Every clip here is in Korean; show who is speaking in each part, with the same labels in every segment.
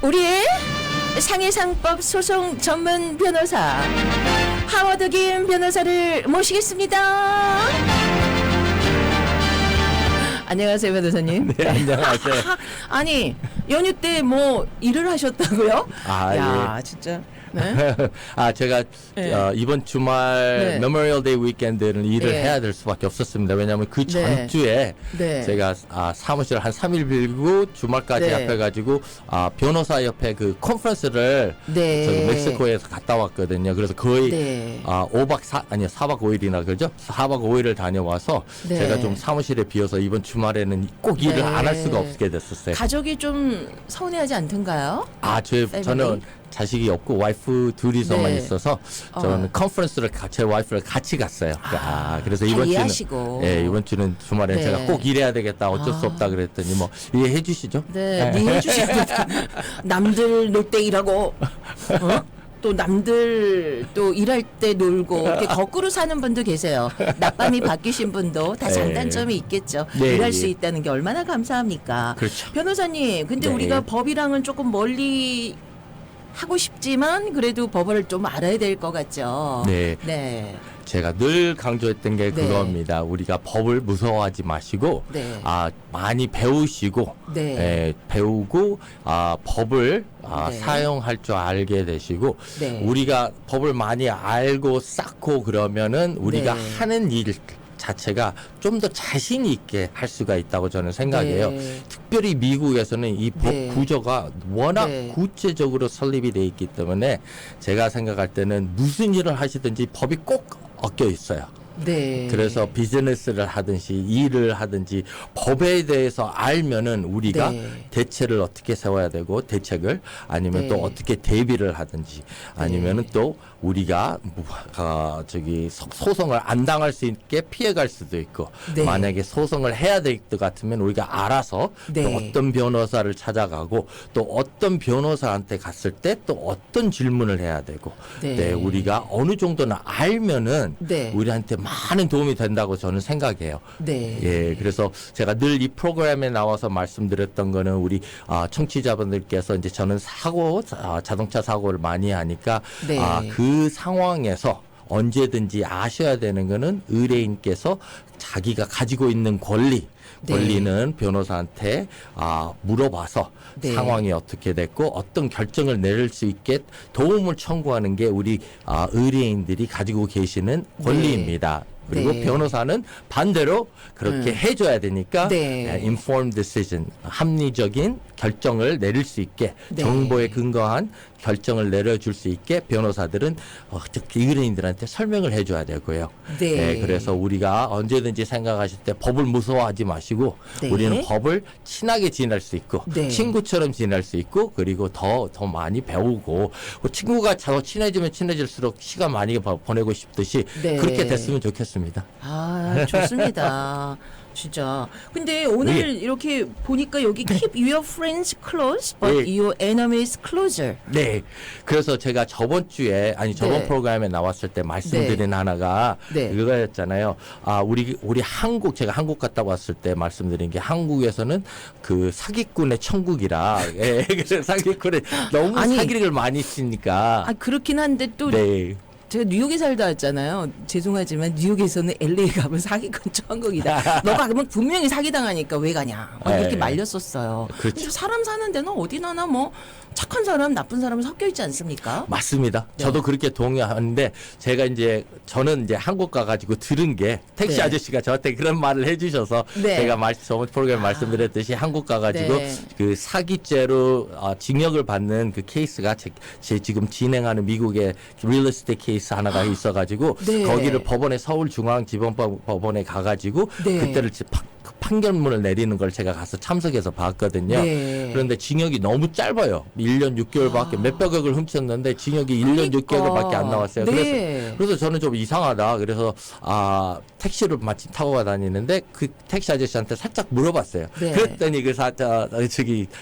Speaker 1: 우리의 상해상법 소송 전문 변호사 하워드 김 변호사를 모시겠습니다. 안녕하세요, 변호사님.
Speaker 2: 네, 안녕하세요.
Speaker 1: 아니, 연휴 때 뭐 일을 하셨다고요?
Speaker 2: 아,
Speaker 1: 야,
Speaker 2: 예.
Speaker 1: 진짜. 네.
Speaker 2: 제가
Speaker 1: 네.
Speaker 2: 이번 주말
Speaker 1: 네.
Speaker 2: 메모리얼 데이 위켄드는 일을
Speaker 1: 네.
Speaker 2: 해야 될 수밖에 없었습니다. 왜냐하면 그
Speaker 1: 네.
Speaker 2: 전주에
Speaker 1: 네.
Speaker 2: 제가 사무실 한 3일 빌고 주말까지
Speaker 1: 네.
Speaker 2: 합해가지고 변호사 협회 그 컨퍼런스를
Speaker 1: 네.
Speaker 2: 저기 멕시코에서 갔다 왔거든요. 그래서 거의
Speaker 1: 네.
Speaker 2: 4박 5일이나 그죠? 4박 5일을 다녀와서
Speaker 1: 네.
Speaker 2: 제가 좀 사무실에 비어서 이번 주말에는 꼭 일을
Speaker 1: 네.
Speaker 2: 안 할 수가 없게 됐었어요.
Speaker 1: 가족이 좀 서운해하지 않던가요?
Speaker 2: 저는 자식이 없고 와이프 둘이서만
Speaker 1: 네.
Speaker 2: 있어서 저는 컨퍼런스를 제 와이프를 같이 갔어요. 그래서
Speaker 1: 잘
Speaker 2: 이번
Speaker 1: 이해하시고.
Speaker 2: 주는 이번 주는 주말에
Speaker 1: 네.
Speaker 2: 제가 꼭 일해야 되겠다. 어쩔 수 없다 그랬더니 뭐 이해해 주시죠?
Speaker 1: 네, 이해해 주시니까 남들 놀 때 일하고 또 남들 또 일할 때 놀고 이렇게 거꾸로 사는 분도 계세요. 낮밤이 바뀌신 분도 다
Speaker 2: 네.
Speaker 1: 장단점이 있겠죠.
Speaker 2: 네,
Speaker 1: 일할
Speaker 2: 네.
Speaker 1: 수 있다는 게 얼마나 감사합니까?
Speaker 2: 그렇죠.
Speaker 1: 변호사님, 근데
Speaker 2: 네.
Speaker 1: 우리가 법이랑은 조금 멀리 하고 싶지만 그래도 법을 좀 알아야 될 것 같죠.
Speaker 2: 네.
Speaker 1: 네.
Speaker 2: 제가 늘 강조했던 게
Speaker 1: 네.
Speaker 2: 그겁니다. 우리가 법을 무서워하지 마시고
Speaker 1: 네.
Speaker 2: 많이 배우시고
Speaker 1: 네.
Speaker 2: 배우고 법을
Speaker 1: 네.
Speaker 2: 사용할 줄 알게 되시고
Speaker 1: 네.
Speaker 2: 우리가 법을 많이 알고 쌓고 그러면은 우리가
Speaker 1: 네.
Speaker 2: 하는 일 자체가 좀 더 자신 있게 할 수가 있다고 저는 생각해요.
Speaker 1: 네.
Speaker 2: 특별히 미국에서는 이 법
Speaker 1: 네.
Speaker 2: 구조가 워낙
Speaker 1: 네.
Speaker 2: 구체적으로 설립이 돼 있기 때문에 제가 생각할 때는 무슨 일을 하시든지 법이 꼭 엉켜 있어요.
Speaker 1: 네.
Speaker 2: 그래서 비즈니스를 하든지 일을 하든지 법에 대해서 알면은 우리가
Speaker 1: 네.
Speaker 2: 대책을 어떻게 세워야 되고 대책을 아니면
Speaker 1: 네.
Speaker 2: 또 어떻게 대비를 하든지 아니면은 또 우리가 소송을 안 당할 수 있게 피해갈 수도 있고
Speaker 1: 네.
Speaker 2: 만약에 소송을 해야 될 것 같으면 우리가 알아서
Speaker 1: 네.
Speaker 2: 또 어떤 변호사를 찾아가고 또 어떤 변호사한테 갔을 때 또 어떤 질문을 해야 되고
Speaker 1: 네.
Speaker 2: 우리가 어느 정도는 알면은
Speaker 1: 네.
Speaker 2: 우리한테 많은 도움이 된다고 저는 생각해요.
Speaker 1: 네.
Speaker 2: 예, 그래서 제가 늘 이 프로그램에 나와서 말씀드렸던 거는 우리 청취자분들께서 이제 저는 자동차 사고를 많이 하니까
Speaker 1: 네.
Speaker 2: 그 상황에서 언제든지 아셔야 되는 거는 의뢰인께서 자기가 가지고 있는 권리는 변호사한테 물어봐서
Speaker 1: 네.
Speaker 2: 상황이 어떻게 됐고 어떤 결정을 내릴 수 있게 도움을 청구하는 게 우리 의뢰인들이 가지고 계시는 권리입니다. 그리고
Speaker 1: 네.
Speaker 2: 변호사는 반대로 그렇게 해줘야 되니까
Speaker 1: 네.
Speaker 2: informed decision, 합리적인 결정을 내릴 수 있게
Speaker 1: 네.
Speaker 2: 정보에 근거한 결정을 내려줄 수 있게 변호사들은 특히 의뢰인들한테 설명을 해줘야 되고요.
Speaker 1: 네.
Speaker 2: 그래서 우리가 언제든지 생각하실 때 법을 무서워하지 마시고
Speaker 1: 네.
Speaker 2: 우리는 법을 친하게 지낼 수 있고
Speaker 1: 네.
Speaker 2: 친구처럼 지낼 수 있고 그리고 더 많이 배우고 친구가 더 친해지면 친해질수록 시간 많이 보내고 싶듯이
Speaker 1: 네.
Speaker 2: 그렇게 됐으면 좋겠습니다.
Speaker 1: 좋습니다. 진짜. 근데 오늘
Speaker 2: 네.
Speaker 1: 이렇게 보니까 여기 keep your friends close, but
Speaker 2: 네.
Speaker 1: your enemies closer.
Speaker 2: 네. 그래서 제가 저번
Speaker 1: 네.
Speaker 2: 프로그램에 나왔을 때 말씀드린 하나가
Speaker 1: 네.
Speaker 2: 그거였잖아요. 우리 제가 한국 갔다 왔을 때 말씀드린 게 한국에서는 그 사기꾼의 천국이라. 예. 그래서 사기꾼의 너무 사기를 많이 치니까.
Speaker 1: 그렇긴 한데 또
Speaker 2: 네.
Speaker 1: 제가 뉴욕에 살다 왔잖아요. 죄송하지만 뉴욕에서는 LA 가면 사기꾼 천국이다. 너가 그러면 분명히 사기당하니까 왜 가냐. 이렇게
Speaker 2: 네.
Speaker 1: 말렸었어요.
Speaker 2: 그렇죠.
Speaker 1: 근데 사람 사는 데는 어디나나 뭐 착한 사람, 나쁜 사람은 섞여 있지 않습니까?
Speaker 2: 맞습니다.
Speaker 1: 네.
Speaker 2: 저도 그렇게 동의하는데 저는 이제 한국 가가지고 들은 게 택시
Speaker 1: 네.
Speaker 2: 아저씨가 저한테 그런 말을 해주셔서
Speaker 1: 네.
Speaker 2: 제가 저번 프로그램 말씀드렸듯이 한국 가가지고
Speaker 1: 네.
Speaker 2: 그 사기죄로 징역을 받는 그 케이스가 제 지금 진행하는 미국의 리얼에스테이트 케이스 하나가 있어가지고
Speaker 1: 네.
Speaker 2: 거기를 서울중앙지방법원에 가가지고
Speaker 1: 네.
Speaker 2: 그때를 판결문을 내리는 걸 제가 가서 참석해서 봤거든요.
Speaker 1: 네.
Speaker 2: 그런데 징역이 너무 짧아요. 1년 6개월밖에 몇백억을 훔쳤는데 징역이 1년
Speaker 1: 그러니까.
Speaker 2: 6개월밖에 안 나왔어요.
Speaker 1: 네.
Speaker 2: 그래서 저는 좀 이상하다. 그래서 택시를 마침 타고 다니는데 그 택시 아저씨한테 살짝 물어봤어요.
Speaker 1: 네.
Speaker 2: 그랬더니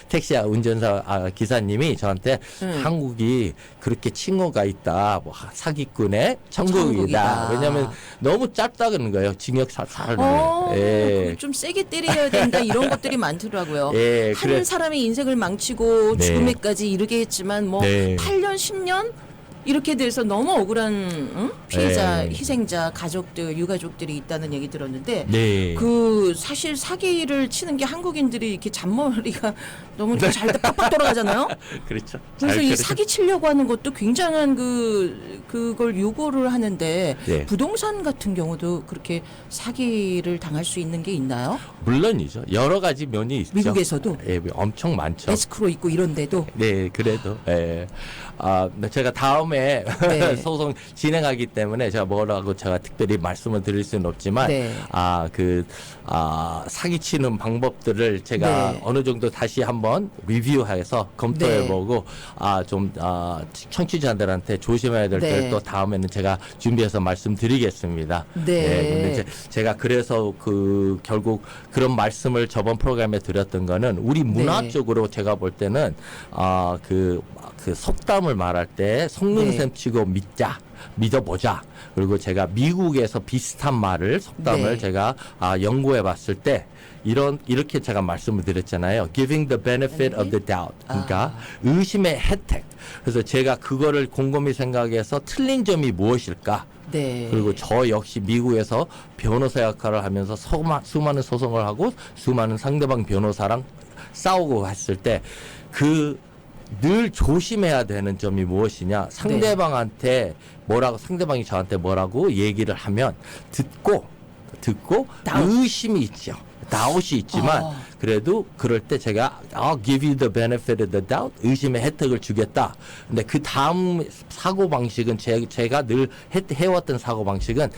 Speaker 2: 택시 운전사 기사님이 저한테 한국이 그렇게 칭호가 있다. 뭐 사기꾼의 천국이다.
Speaker 1: 천국이다.
Speaker 2: 왜냐하면 너무 짧다 그러는 거예요. 징역 사를.
Speaker 1: 그럼 좀 세게 때려야 된다 이런 것들이 많더라고요.
Speaker 2: 예,
Speaker 1: 한 사람의 인생을 망치고
Speaker 2: 네.
Speaker 1: 죽음에까지 이르게 했지만 뭐
Speaker 2: 네.
Speaker 1: 8년 10년 이렇게 돼서 너무 억울한 피해자,
Speaker 2: 네.
Speaker 1: 희생자, 가족들, 유가족들이 있다는 얘기 들었는데
Speaker 2: 네.
Speaker 1: 그 사실 사기를 치는 게 한국인들이 이렇게 잔머리가 너무 잘 팍팍 돌아가잖아요.
Speaker 2: 그렇죠.
Speaker 1: 그래서
Speaker 2: 잘
Speaker 1: 이
Speaker 2: 그렇죠.
Speaker 1: 사기 치려고 하는 것도 굉장한 그걸 요구를 하는데
Speaker 2: 네.
Speaker 1: 부동산 같은 경우도 그렇게 사기를 당할 수 있는 게 있나요?
Speaker 2: 물론이죠. 여러 가지 면이 있죠.
Speaker 1: 미국에서도
Speaker 2: 예, 엄청 많죠.
Speaker 1: 에스크로 있고 이런데도
Speaker 2: 네, 그래도 예. 제가 다음에
Speaker 1: 네.
Speaker 2: 소송 진행하기 때문에 제가 뭐라고 제가 특별히 말씀을 드릴 수는 없지만
Speaker 1: 네.
Speaker 2: 사기치는 방법들을 제가
Speaker 1: 네.
Speaker 2: 어느 정도 다시 한번 리뷰해서 검토해보고 청취자들한테 조심해야 될
Speaker 1: 네.
Speaker 2: 때 또 다음에는 제가 준비해서 말씀드리겠습니다.
Speaker 1: 네.
Speaker 2: 근데 제가 그래서 결국 그런 말씀을 저번 프로그램에 드렸던 거는 우리 문화
Speaker 1: 네.
Speaker 2: 쪽으로 제가 볼 때는 그 속담을 말할 때 속는셈
Speaker 1: 네.
Speaker 2: 치고 믿어보자. 그리고 제가 미국에서 비슷한 속담을
Speaker 1: 네.
Speaker 2: 제가 연구해 봤을 때 이렇게 제가 말씀을 드렸잖아요. Giving the benefit of the doubt. 그러니까 의심의 혜택. 그래서 제가 그거를 곰곰이 생각해서 틀린 점이 무엇일까?
Speaker 1: 네.
Speaker 2: 그리고 저 역시 미국에서 변호사 역할을 하면서 수많은 소송을 하고 수많은 상대방 변호사랑 싸우고 했을 때 늘 조심해야 되는 점이 무엇이냐. 상대방한테 상대방이 저한테 뭐라고 얘기를 하면 듣고 의심이 있죠. 다웃이 있지만 그래도 그럴 때 제가 give you the benefit of the doubt, 의심의 혜택을 주겠다. 근데 그 다음 사고 방식은 제가 늘 해왔던 사고 방식은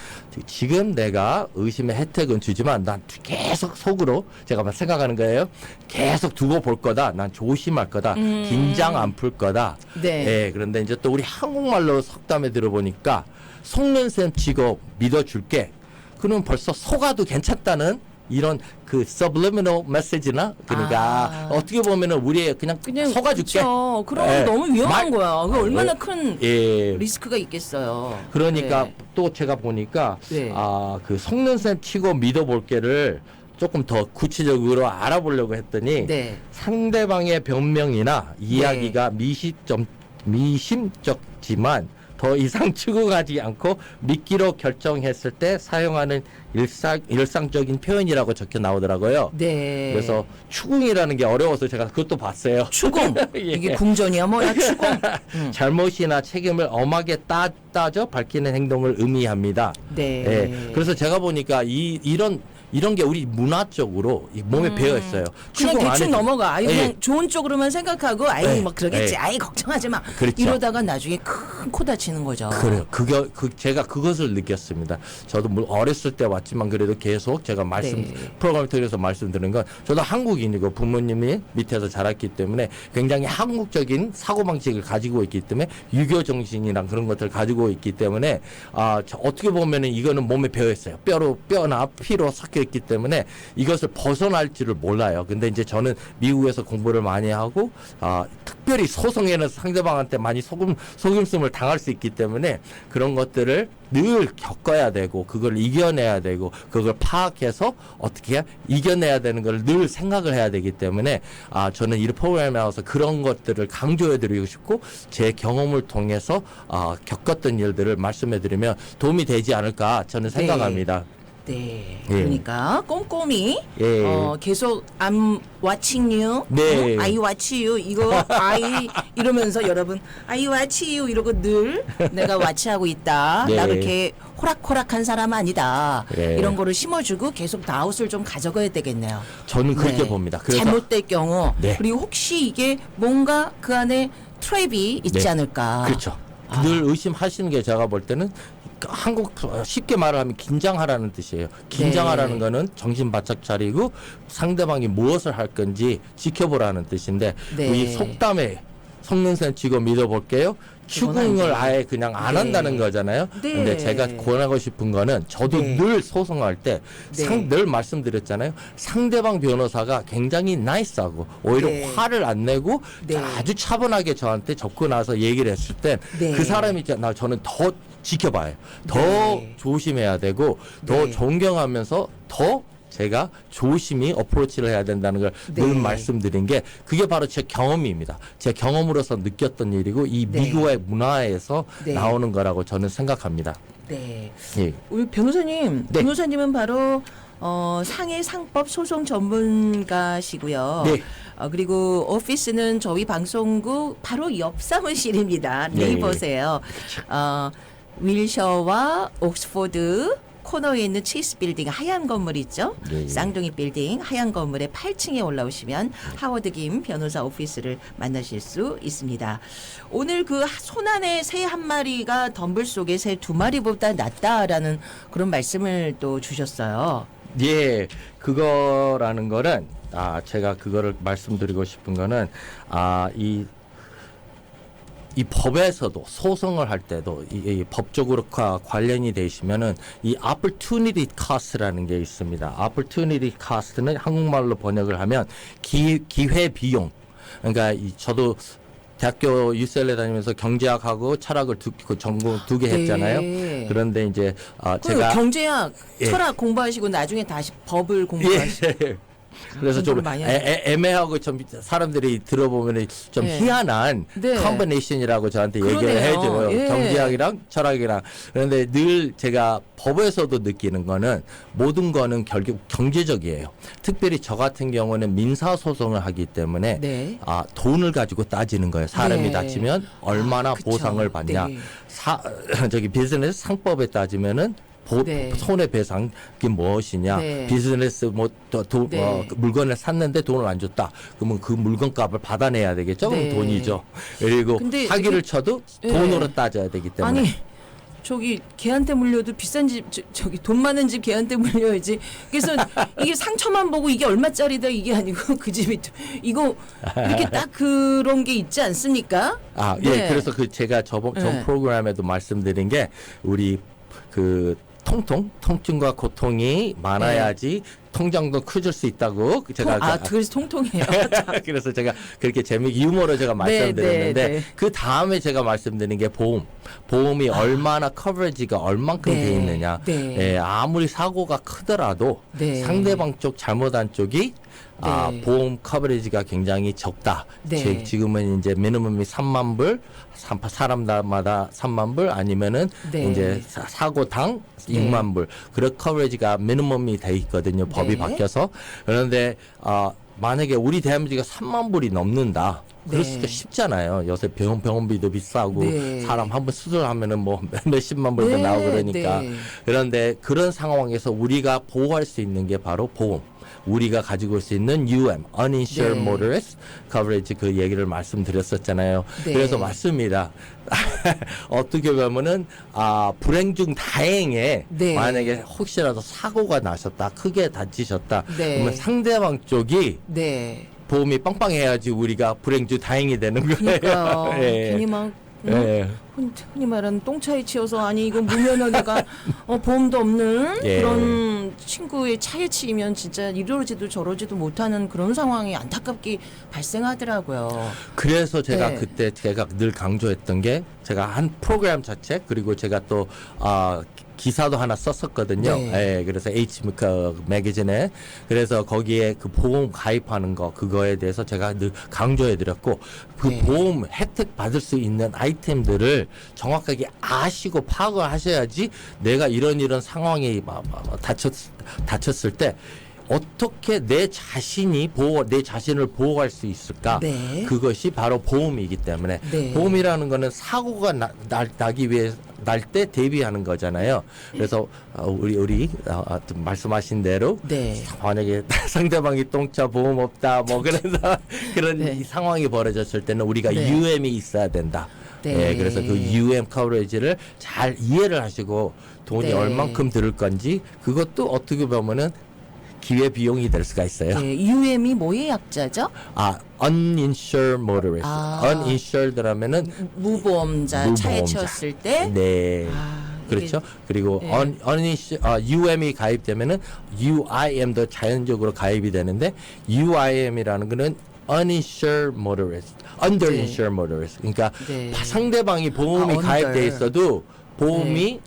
Speaker 2: 지금 내가 의심의 혜택은 주지만 난 계속 속으로 제가 생각하는 거예요. 계속 두고 볼 거다. 난 조심할 거다. 긴장 안 풀 거다.
Speaker 1: 네.
Speaker 2: 예, 그런데 이제 또 우리 한국말로 속담에 들어보니까 속는 셈 치고 믿어줄게. 그러면 벌써 속아도 괜찮다는 이런 subliminal message나 그러니까 어떻게 보면은 우리의 그냥 속아줄게.
Speaker 1: 그쵸. 그러면 너무 위험한 거야. 그 얼마나 큰
Speaker 2: 예.
Speaker 1: 리스크가 있겠어요.
Speaker 2: 그러니까
Speaker 1: 네.
Speaker 2: 또 제가 보니까
Speaker 1: 네.
Speaker 2: 속는 셈 치고 믿어볼게를 조금 더 구체적으로 알아보려고 했더니
Speaker 1: 네.
Speaker 2: 상대방의 변명이나 이야기가 미심쩍지만 더 이상 추궁하지 않고 믿기로 결정했을 때 사용하는 일상적인 표현이라고 적혀 나오더라고요.
Speaker 1: 네.
Speaker 2: 그래서 추궁이라는 게 어려워서 제가 그것도 봤어요.
Speaker 1: 추궁.
Speaker 2: 예.
Speaker 1: 이게 궁전이야 뭐야 추궁.
Speaker 2: 잘못이나 책임을 엄하게 따져 밝히는 행동을 의미합니다.
Speaker 1: 네.
Speaker 2: 예. 그래서 제가 보니까 이런 게 우리 문화적으로 몸에 배어 있어요.
Speaker 1: 그냥
Speaker 2: 추궁 안
Speaker 1: 대충
Speaker 2: 해도-
Speaker 1: 넘어가.
Speaker 2: 예.
Speaker 1: 그냥 좋은 쪽으로만 생각하고
Speaker 2: 예.
Speaker 1: 뭐 그러겠지.
Speaker 2: 예.
Speaker 1: 걱정하지 마.
Speaker 2: 그렇죠.
Speaker 1: 이러다가 나중에 큰 코 다치는 거죠.
Speaker 2: 그래요. 제가 그것을 느꼈습니다. 저도 어렸을 때 왔지만 그래도 계속 제가
Speaker 1: 네.
Speaker 2: 프로그램을 통해서 말씀드린 건 저도 한국인이고 부모님이 밑에서 자랐기 때문에 굉장히 한국적인 사고방식을 가지고 있기 때문에 유교 정신이랑 그런 것들을 가지고 있기 때문에 어떻게 보면은 이거는 몸에 배어 있어요. 뼈나 피로 섞여 있기 때문에 이것을 벗어날 줄을 몰라요. 근데 이제 저는 미국에서 공부를 많이 하고 특별히 소송에는 상대방한테 많이 속임수를 당할 수 있기 때문에 그런 것들을 늘 겪어야 되고 그걸 이겨내야 되고 그걸 파악해서 어떻게 이겨내야 되는 걸 늘 생각을 해야 되기 때문에 저는 이 프로그램에 나와서 그런 것들을 강조해 드리고 싶고 제 경험을 통해서 겪었던 일들을 말씀해 드리면 도움이 되지 않을까 저는 생각합니다.
Speaker 1: 네.
Speaker 2: 예.
Speaker 1: 그러니까 꼼꼼히
Speaker 2: 예.
Speaker 1: 계속 I'm watching you.
Speaker 2: 네.
Speaker 1: I watch you. 이거 I 이러면서 여러분 I watch you 이러고 늘 내가 watch하고 있다.
Speaker 2: 네.
Speaker 1: 나 그렇게 호락호락한 사람 아니다.
Speaker 2: 네.
Speaker 1: 이런 거를 심어주고 계속 다웃을 좀 가져가야 되겠네요.
Speaker 2: 저는 그렇게
Speaker 1: 네.
Speaker 2: 봅니다. 그래서
Speaker 1: 잘못될 경우
Speaker 2: 네.
Speaker 1: 그리고 혹시 이게 뭔가 그 안에 트랩이 있지
Speaker 2: 네.
Speaker 1: 않을까.
Speaker 2: 그렇죠. 늘 의심하시는 게 제가 볼 때는 쉽게 말을 하면 긴장하라는 뜻이에요. 긴장하라는
Speaker 1: 네.
Speaker 2: 거는 정신 바짝 차리고 상대방이 무엇을 할 건지 지켜보라는 뜻인데
Speaker 1: 네.
Speaker 2: 우리 속담에 속는 셈 치고 믿어볼게요. 추궁을 아예 그냥 안
Speaker 1: 네.
Speaker 2: 한다는 거잖아요.
Speaker 1: 네.
Speaker 2: 근데 제가 권하고 싶은 거는 저도
Speaker 1: 네.
Speaker 2: 늘 소송할 때
Speaker 1: 네.
Speaker 2: 늘 말씀드렸잖아요. 상대방 변호사가 굉장히 나이스하고 오히려
Speaker 1: 네.
Speaker 2: 화를 안 내고
Speaker 1: 네.
Speaker 2: 아주 차분하게 저한테 접근해서 얘기를 했을 땐
Speaker 1: 네.
Speaker 2: 그 사람이 저는 더 지켜봐요. 더
Speaker 1: 네.
Speaker 2: 조심해야 되고 더
Speaker 1: 네.
Speaker 2: 존경하면서 더 제가 조심히 어프로치를 해야 된다는 걸 늘
Speaker 1: 네.
Speaker 2: 말씀드린 게 그게 바로 제 경험입니다. 제 경험으로서 느꼈던 일이고 이
Speaker 1: 네.
Speaker 2: 미국의 문화에서
Speaker 1: 네.
Speaker 2: 나오는 거라고 저는 생각합니다.
Speaker 1: 네.
Speaker 2: 예.
Speaker 1: 우리 변호사님,
Speaker 2: 네.
Speaker 1: 변호사님은 바로 상해 상법 소송 전문가시고요.
Speaker 2: 네.
Speaker 1: 그리고 오피스는 저희 방송국 바로 옆 사무실입니다.
Speaker 2: 네.
Speaker 1: 네이버세요. 윌셔와 옥스포드 코너에 있는 치스 빌딩 하얀 건물 있죠?
Speaker 2: 네.
Speaker 1: 쌍둥이 빌딩 하얀 건물의 8층에 올라오시면 하워드 김 변호사 오피스를 만나실 수 있습니다. 오늘 그 손안에 새 한 마리가 덤불 속에 새 두 마리보다 낫다라는 그런 말씀을 또 주셨어요.
Speaker 2: 예, 그거라는 거는 제가 그거를 말씀드리고 싶은 거는 이 법에서도 소송을 할 때도 이 법적으로 관련이 되시면은 이 opportunity cost라는 게 있습니다. opportunity cost는 한국말로 번역을 하면 기회 비용. 그러니까 저도 대학교 UCLA 다니면서 경제학하고 철학을 전공 2개 했잖아요.
Speaker 1: 네.
Speaker 2: 그런데 이제
Speaker 1: 제가
Speaker 2: 제가
Speaker 1: 경제학,
Speaker 2: 예.
Speaker 1: 철학 공부하시고 나중에 다시 법을 공부하시고
Speaker 2: 예. 그래서 좀
Speaker 1: 공부를 많이 하셨어요.
Speaker 2: 애매하고 좀 사람들이 들어보면 좀
Speaker 1: 예.
Speaker 2: 희한한
Speaker 1: 네.
Speaker 2: 컨비네이션이라고 저한테 얘기를
Speaker 1: 그러네요.
Speaker 2: 해줘요.
Speaker 1: 예.
Speaker 2: 경제학이랑 철학이랑. 그런데 늘 제가 법에서도 느끼는 거는 모든 거는 결국 경제적이에요. 특별히 저 같은 경우는 민사소송을 하기 때문에
Speaker 1: 네.
Speaker 2: 돈을 가지고 따지는 거예요. 사람이
Speaker 1: 네.
Speaker 2: 다치면 얼마나
Speaker 1: 그쵸.
Speaker 2: 보상을 받냐.
Speaker 1: 네.
Speaker 2: 저기 비즈니스 상법에 따지면은
Speaker 1: 네.
Speaker 2: 손해배상 그게 무엇이냐.
Speaker 1: 네.
Speaker 2: 비즈니스
Speaker 1: 네.
Speaker 2: 그 물건을 샀는데 돈을 안 줬다. 그러면 그 물건값을 받아내야 되겠죠.
Speaker 1: 네.
Speaker 2: 그럼 돈이죠. 그리고
Speaker 1: 근데
Speaker 2: 사기를
Speaker 1: 이게-
Speaker 2: 쳐도
Speaker 1: 네.
Speaker 2: 돈으로 따져야 되기 때문에.
Speaker 1: 아니 저기 걔한테 물려도 비싼 집 저기 돈 많은 집 걔한테 물려야지. 그래서 이게 상처만 보고 이게 얼마짜리다 이게 아니고 그 집이 이거 이렇게 딱 그런 게 있지 않습니까?
Speaker 2: 예.
Speaker 1: 네.
Speaker 2: 그래서 제가 전
Speaker 1: 네.
Speaker 2: 프로그램에도 말씀드린 게 우리 그 통증과 고통이 많아야지 통장도 커질 수 있다고 제가
Speaker 1: 그래서 통통해요.
Speaker 2: 그래서 제가 그렇게 유머로 제가 말씀드렸는데
Speaker 1: 네.
Speaker 2: 그 다음에 제가 말씀드린 게 보험이 얼마나 커버리지가 얼만큼
Speaker 1: 네.
Speaker 2: 돼 있느냐.
Speaker 1: 네.
Speaker 2: 예, 아무리 사고가 크더라도
Speaker 1: 네.
Speaker 2: 상대방 쪽 잘못한 쪽이
Speaker 1: 네.
Speaker 2: 보험 커버리지가 굉장히 적다.
Speaker 1: 네.
Speaker 2: 지금은 이제 미니멈이 3만 불, 사람마다 3만 불 아니면은
Speaker 1: 네.
Speaker 2: 이제 사고당
Speaker 1: 네.
Speaker 2: 6만 불. 그런 커버리지가 미니멈이 돼 있거든요. 법이
Speaker 1: 네.
Speaker 2: 바뀌어서. 그런데 만약에 우리 대한민국이 3만 불이 넘는다. 그럴
Speaker 1: 네.
Speaker 2: 수도 쉽잖아요. 요새 병원비도 비싸고
Speaker 1: 네.
Speaker 2: 사람 한 번 수술하면은 뭐 몇십만 불도
Speaker 1: 네.
Speaker 2: 나오고 그러니까.
Speaker 1: 네.
Speaker 2: 그런데 그런 상황에서 우리가 보호할 수 있는 게 바로 보험. 우리가 가지고 올 수 있는 Uninsured
Speaker 1: 네.
Speaker 2: Motorist Coverage 그 얘기를 말씀드렸었잖아요.
Speaker 1: 네.
Speaker 2: 그래서 맞습니다. 어떻게 보면은 불행 중 다행에
Speaker 1: 네.
Speaker 2: 만약에 혹시라도 사고가 나셨다, 크게 다치셨다,
Speaker 1: 네.
Speaker 2: 그러면 상대방 쪽이
Speaker 1: 네.
Speaker 2: 보험이 빵빵해야지 우리가 불행 중 다행이 되는 거예요.
Speaker 1: 그러니까요.
Speaker 2: 예.
Speaker 1: 괜히 막
Speaker 2: 예.
Speaker 1: 흔히 말하는 똥차에 치여서 아니 이거 무면허가 보험도 없는
Speaker 2: 예.
Speaker 1: 그런 친구의 차에 치이면 진짜 이러지도 저러지도 못하는 그런 상황이 안타깝게 발생하더라고요.
Speaker 2: 그래서 제가
Speaker 1: 네.
Speaker 2: 그때 제가 늘 강조했던 게 제가 한 프로그램 자체 그리고 제가 또 기사도 하나 썼었거든요.
Speaker 1: 네.
Speaker 2: 예, 그래서 매거진에 그래서 거기에 그 보험 가입하는 거 그거에 대해서 제가 늘 강조해드렸고 그
Speaker 1: 네.
Speaker 2: 보험 혜택 받을 수 있는 아이템들을 정확하게 아시고 파악을 하셔야지 내가 이런 상황이 다쳤을 때 어떻게 내 자신을 보호할 수 있을까?
Speaker 1: 네.
Speaker 2: 그것이 바로 보험이기 때문에
Speaker 1: 네.
Speaker 2: 보험이라는 거는 사고가 나기 위해 날 때 대비하는 거잖아요. 그래서 우리 말씀하신 대로
Speaker 1: 네.
Speaker 2: 만약에 상대방이 똥차 보험 없다 뭐 그런
Speaker 1: 네.
Speaker 2: 이 상황이 벌어졌을 때는 우리가
Speaker 1: 네.
Speaker 2: UM이 있어야 된다.
Speaker 1: 네.
Speaker 2: 예, 그래서 그 UM 커버리지를 잘 이해를 하시고 돈이
Speaker 1: 네.
Speaker 2: 얼만큼 들을 건지 그것도 어떻게 보면은 기회 비용이 될 수가 있어요.
Speaker 1: 네. UM이 뭐의 약자죠?
Speaker 2: uninsured motorist.
Speaker 1: 아.
Speaker 2: uninsured라면은
Speaker 1: 무보험자 차에
Speaker 2: 무보험자.
Speaker 1: 치였을 때.
Speaker 2: 네.
Speaker 1: 이게-
Speaker 2: 그렇죠. 그리고
Speaker 1: 네.
Speaker 2: UM이 가입되면은 UIM도 자연적으로 가입이 되는데 UIM이라는 거는 uninsured motorist, underinsured motorist. 그러니까
Speaker 1: 네.
Speaker 2: 상대방이 보험이
Speaker 1: under.
Speaker 2: 가입돼 있어도 보험이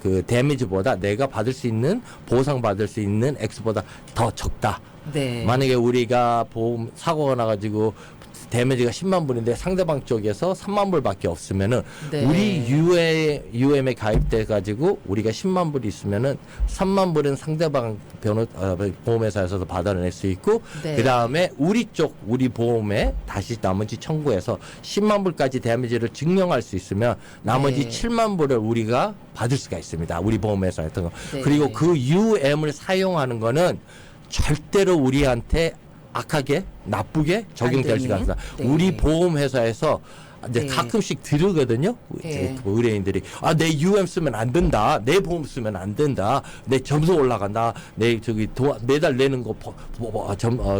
Speaker 2: 그 데미지보다 내가 받을 수 있는 보상 받을 수 있는 액수보다 더 적다.
Speaker 1: 네.
Speaker 2: 만약에 우리가 보험 사고가 나가지고 데미지가 10만 불인데 상대방 쪽에서 3만 불밖에 없으면은
Speaker 1: 네.
Speaker 2: 우리 UM에 가입돼 가지고 우리가 10만 불이 있으면은 3만 불은 상대방 보험회사에서도 받아낼 수 있고
Speaker 1: 네.
Speaker 2: 그 다음에 우리 보험에 다시 나머지 청구해서 10만 불까지 데미지를 증명할 수 있으면 나머지
Speaker 1: 네.
Speaker 2: 7만 불을 우리가 받을 수가 있습니다. 우리 보험회사 같은 거.
Speaker 1: 네.
Speaker 2: 그리고 그 UM을 사용하는 거는 절대로 우리한테 악하게 나쁘게 적용될 수가 없다.
Speaker 1: 네.
Speaker 2: 우리 보험회사에서 이제
Speaker 1: 네.
Speaker 2: 가끔씩 들으거든요.
Speaker 1: 네.
Speaker 2: 의뢰인들이 내 UM 쓰면 안 된다. 내 보험 쓰면 안 된다. 내 점수 올라간다. 내 매달 내는 거
Speaker 1: 네.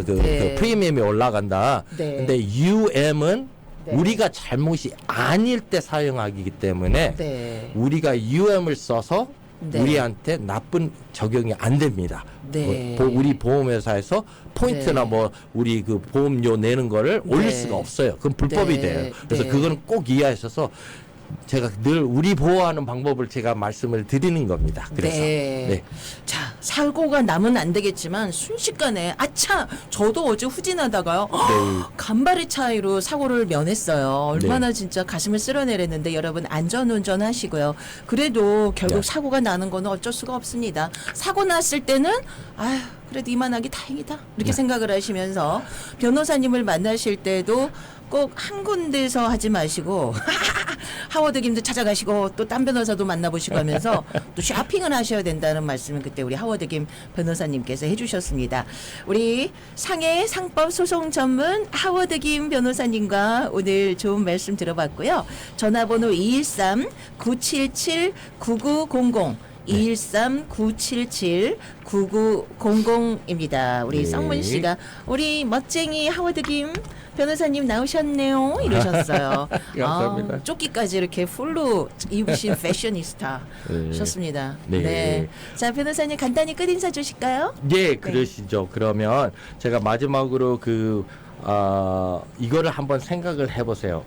Speaker 2: 그 프리미엄이 올라간다.
Speaker 1: 네.
Speaker 2: 근데 UM은
Speaker 1: 네.
Speaker 2: 우리가 잘못이 아닐 때 사용하기 때문에
Speaker 1: 네.
Speaker 2: 우리가 UM을 써서
Speaker 1: 네.
Speaker 2: 우리한테 나쁜 적용이 안 됩니다.
Speaker 1: 네.
Speaker 2: 우리 보험회사에서 포인트나
Speaker 1: 네.
Speaker 2: 뭐 우리 그 보험료 내는 거를 올릴
Speaker 1: 네.
Speaker 2: 수가 없어요. 그건 불법이
Speaker 1: 네.
Speaker 2: 돼요. 그래서
Speaker 1: 네.
Speaker 2: 그거는 꼭 이해하셔서 제가 늘 우리 보호하는 방법을 제가 말씀을 드리는 겁니다. 그래서
Speaker 1: 네. 자, 사고가 나면 안 되겠지만 순식간에 아차, 저도 어제 후진하다가요.
Speaker 2: 네.
Speaker 1: 간발의 차이로 사고를 면했어요. 얼마나 진짜 가슴을 쓸어내렸는데 여러분 안전운전 하시고요. 그래도 결국
Speaker 2: 네.
Speaker 1: 사고가 나는 거는 어쩔 수가 없습니다. 사고 났을 때는 아휴, 그래도 이만하기 다행이다. 이렇게 생각을 하시면서 변호사님을 만나실 때도 꼭 한 군데서 하지 마시고 하워드 김도 찾아가시고 또 딴 변호사도 만나보시고 하면서 또 쇼핑을 하셔야 된다는 말씀을 그때 우리 하워드 김 변호사님께서 해주셨습니다. 우리 상해 상법 소송 전문 하워드 김 변호사님과 오늘 좋은 말씀 들어봤고요. 전화번호 213-977-9900 213-977-9900입니다. 우리
Speaker 2: 네.
Speaker 1: 성문 씨가 우리 멋쟁이 하워드 김 변호사님 나오셨네요. 이러셨어요.
Speaker 2: 감사합니다.
Speaker 1: 조끼까지 이렇게 풀로 입으신 패셔니스타
Speaker 2: 네.
Speaker 1: 셨습니다.
Speaker 2: 네.
Speaker 1: 네. 자, 변호사님 간단히 끝인사 주실까요?
Speaker 2: 예, 그러시죠. 그러면 제가 마지막으로 이거를 한번 생각을 해보세요.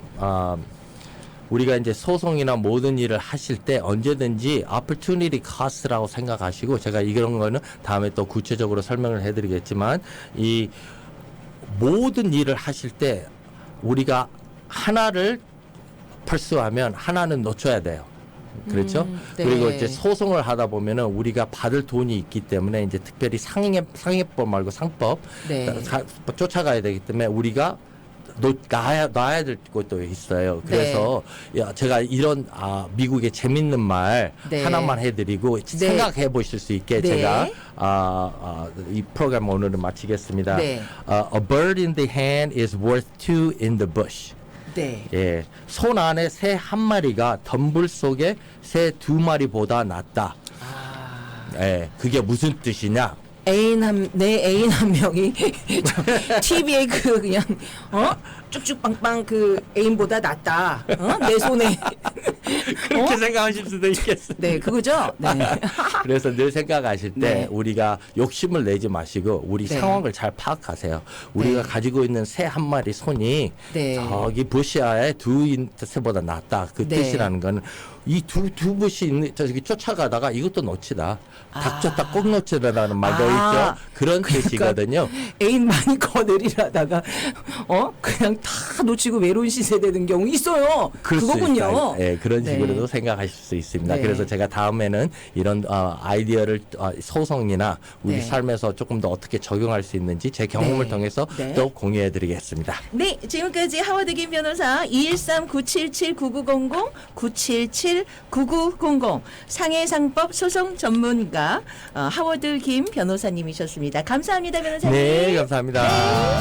Speaker 2: 우리가 이제 소송이나 모든 일을 하실 때 언제든지 opportunity cost라고 생각하시고 제가 이런 거는 다음에 또 구체적으로 설명을 해드리겠지만 이 모든 일을 하실 때 우리가 하나를 펄스하면 하나는 놓쳐야 돼요. 그렇죠?
Speaker 1: 네.
Speaker 2: 그리고 이제 소송을 하다 보면은 우리가 받을 돈이 있기 때문에 이제 특별히 상해법 말고 상법
Speaker 1: 네.
Speaker 2: 쫓아가야 되기 때문에 우리가 놔야 될 것도 있어요. 그래서 제가 이런 미국의 재밌는 말
Speaker 1: 네.
Speaker 2: 하나만 해드리고 생각해 보실 수 있게
Speaker 1: 네.
Speaker 2: 제가 이 프로그램 오늘은 마치겠습니다.
Speaker 1: 네.
Speaker 2: A bird in the hand is worth two in the bush.
Speaker 1: 네.
Speaker 2: 예, 손 안에 새 한 마리가 덤불 속에 새 두 마리보다 낫다. 예, 그게 무슨 뜻이냐?
Speaker 1: 내 애인 한 명이 TV에 그냥 쭉쭉 빵빵 그 애인보다 낫다. 내 손에
Speaker 2: 그렇게 생각하실 수도 있겠어요.
Speaker 1: 네, 그거죠. 네.
Speaker 2: 그래서 늘 생각하실 때
Speaker 1: 네.
Speaker 2: 우리가 욕심을 내지 마시고 우리
Speaker 1: 네.
Speaker 2: 상황을 잘 파악하세요. 우리가
Speaker 1: 네.
Speaker 2: 가지고 있는 새 한 마리 손이
Speaker 1: 네.
Speaker 2: 저기 부시아의 두 새보다 낫다. 그
Speaker 1: 네.
Speaker 2: 뜻이라는 거는 이 두 부시 있는 저기 쫓아가다가 이것도 놓치다. 닥쳤다 꼭 놓치다라는 말도 있죠. 그런 뜻이거든요.
Speaker 1: 애인 많이 거느리라다가 그냥 다 놓치고 외로운 시세 되는 경우 있어요.
Speaker 2: 그럴 수
Speaker 1: 그거군요.
Speaker 2: 있어요. 예, 그런
Speaker 1: 네.
Speaker 2: 식으로도 생각하실 수 있습니다.
Speaker 1: 네.
Speaker 2: 그래서 제가 다음에는 이런 아이디어를 소송이나 우리
Speaker 1: 네.
Speaker 2: 삶에서 조금 더 어떻게 적용할 수 있는지 제 경험을
Speaker 1: 네.
Speaker 2: 통해서
Speaker 1: 네.
Speaker 2: 또 공유해드리겠습니다.
Speaker 1: 네, 지금까지 하워드 김 변호사 213-977-9900 977-9900 상해상법 소송 전문가 하워드 김 변호사님이셨습니다. 감사합니다, 변호사님.
Speaker 2: 네, 감사합니다.